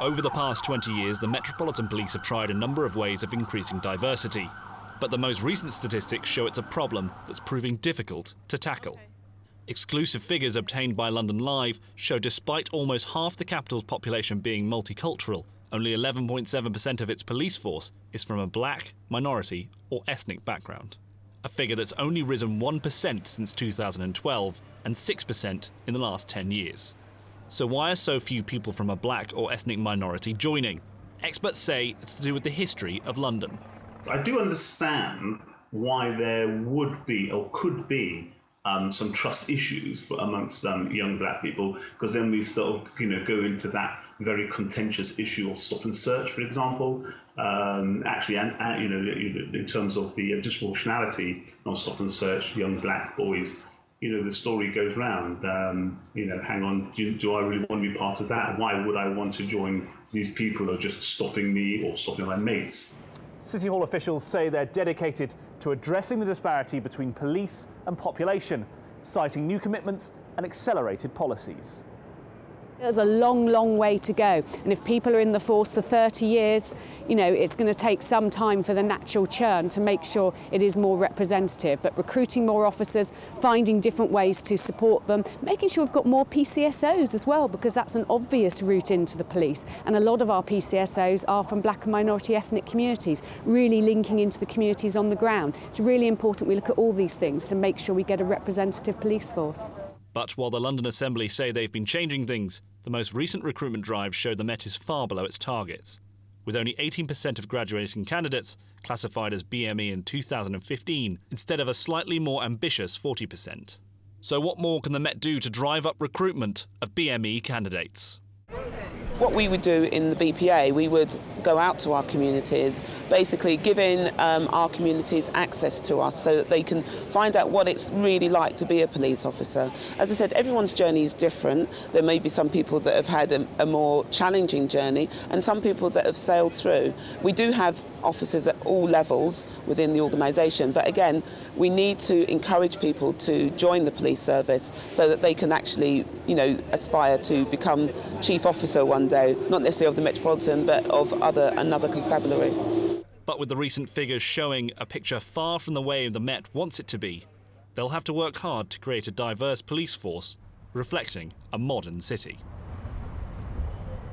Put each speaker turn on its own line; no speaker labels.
Over the past 20 years, the Metropolitan Police have tried a number of ways of increasing diversity. But the most recent statistics show it's a problem that's proving difficult to tackle. Exclusive figures obtained by London Live show despite almost half the capital's population being multicultural, only 11.7% of its police force is from a black, minority or ethnic background. A figure that's only risen 1% since 2012 and 6% in the last 10 years. So why are so few people from a black or ethnic minority joining? Experts say it's to do with the history of London.
I do understand why there would be or could be some trust issues amongst young black people, because then we sort of go into that very contentious issue of stop and search, for example. Actually, in terms of the disproportionality of stop and search, young black boys. The story goes round, hang on, do I really want to be part of that? Why would I want to join these people who are just stopping me or stopping my mates?
City Hall officials say they're dedicated to addressing the disparity between police and population, citing new commitments and accelerated policies.
There's a long, long way to go. And if people are in the force for 30 years, it's going to take some time for the natural churn to make sure it is more representative. But recruiting more officers, finding different ways to support them, making sure we've got more PCSOs as well, because that's an obvious route into the police. And a lot of our PCSOs are from black and minority ethnic communities, really linking into the communities on the ground. It's really important we look at all these things to make sure we get a representative police force.
But while the London Assembly say they've been changing things, the most recent recruitment drive showed the Met is far below its targets, with only 18% of graduating candidates classified as BME in 2015, instead of a slightly more ambitious 40%. So what more can the Met do to drive up recruitment of BME candidates?
What we would do in the BPA, we would go out to our communities, basically giving our communities access to us so that they can find out what it's really like to be a police officer. As I said, everyone's journey is different. There may be some people that have had a more challenging journey and some people that have sailed through. We do have officers at all levels within the organisation, but again, we need to encourage people to join the police service so that they can actually, aspire to become chief officer one day, not necessarily of the Metropolitan, but of another constabulary.
But with the recent figures showing a picture far from the way the Met wants it to be, they'll have to work hard to create a diverse police force reflecting a modern city.